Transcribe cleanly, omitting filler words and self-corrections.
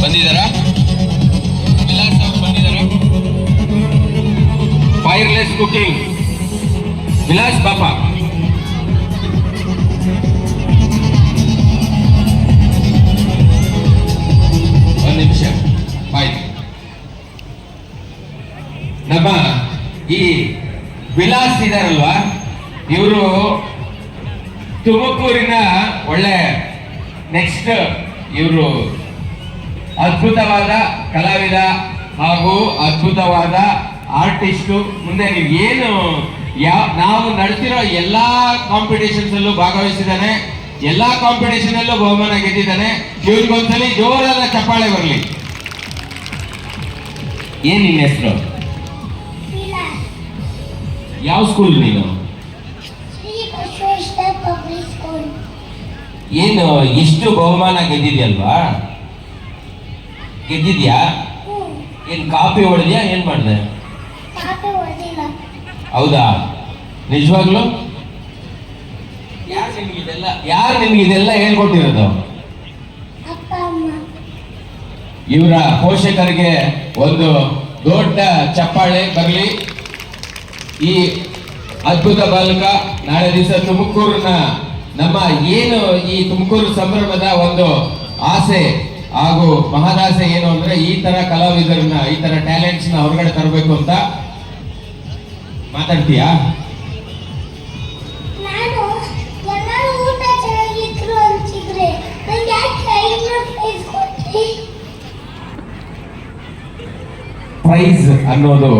ಬಂದಿದ್ದಾರಾ? ವಿಲಾಸ್ ಅವರು ಬಂದಿದ್ದಾರಾ? Fireless cooking Vilas ಪಾಪ. ಒಂದು ನಿಮಿಷ ಬಾಯ್. ನಮ್ಮ ಈ ವಿಲಾಸ್ ಇದಾರಲ್ವಾ, ಇವರು ತುಮಕೂರಿನ ಒಳ್ಳೆ ನೆಕ್ಸ್ಟ್ ಇವರು ಅದ್ಭುತವಾದ ಕಲಾವಿದ ಹಾಗೂ ಅದ್ಭುತವಾದ ಆರ್ಟಿಸ್ಟು. ಮುಂದೆ ನೀವು ಏನು ನಾವು ನಡೆಸಿರೋ ಎಲ್ಲಾ ಕಾಂಪಿಟೇಷನ್ಸ್ ಅಲ್ಲೂ ಭಾಗವಹಿಸಿದ್ದಾನೆ, ಎಲ್ಲಾ ಕಾಂಪಿಟೇಷನ್ ಅಲ್ಲೂ ಬಹುಮಾನ ಗೆದ್ದಿದ್ದಾನೆ. ಇವ್ರಿಗೊಂದ್ಸಲಿ ಜೋರಾದ ಚಪ್ಪಾಳೆ ಬರಲಿ. ಏನ್ ನಿನ್ನ ಹೆಸರು? ಯಾವ ಸ್ಕೂಲ್ ನೀನು? ಏನು ಎಷ್ಟು ಬಹುಮಾನ ಗೆದ್ದಿದ್ಯಲ್ವಾ? ಗೆದ್ದಿದ್ಯಾ? ಏನ್ ಕಾಪಿ ಹೊಡೆದ್ಯಾ? ಏನ್ ಮಾಡಿದೆ? ಹೌದಾ? ನಿಜವಾಗ್ಲು? ಯಾರು ನಿಮ್ಗೆ ಇದೆಲ್ಲ ಹೇಳ್ಕೊಟ್ಟಿರೋದು? ಇವರ ಪೋಷಕರಿಗೆ ಒಂದು ದೊಡ್ಡ ಚಪ್ಪಾಳೆ ಬರಲಿ. ಈ ಅದ್ಭುತ ಬಾಲಕ ನಾಳೆ ದಿವಸ ತುಮಕೂರಿನ ನಮ್ಮ ಏನು ಈ ತುಮಕೂರು ಸಂಭ್ರಮದ ಒಂದು ಆಸೆ ಹಾಗೂ ಮಹದಾಸೆ ಏನು ಅಂದ್ರೆ ಈ ತರ ಕಲಾವಿದರನ್ನ, ಈ ತರ ಟ್ಯಾಲೆಂಟ್ಸ್ ನ ಹೊರಗಡೆ ತರಬೇಕು ಅಂತ. ಮಾತಾಡ್ತೀಯಾ? ಪ್ರೈಸ್ ಅನ್ನೋದು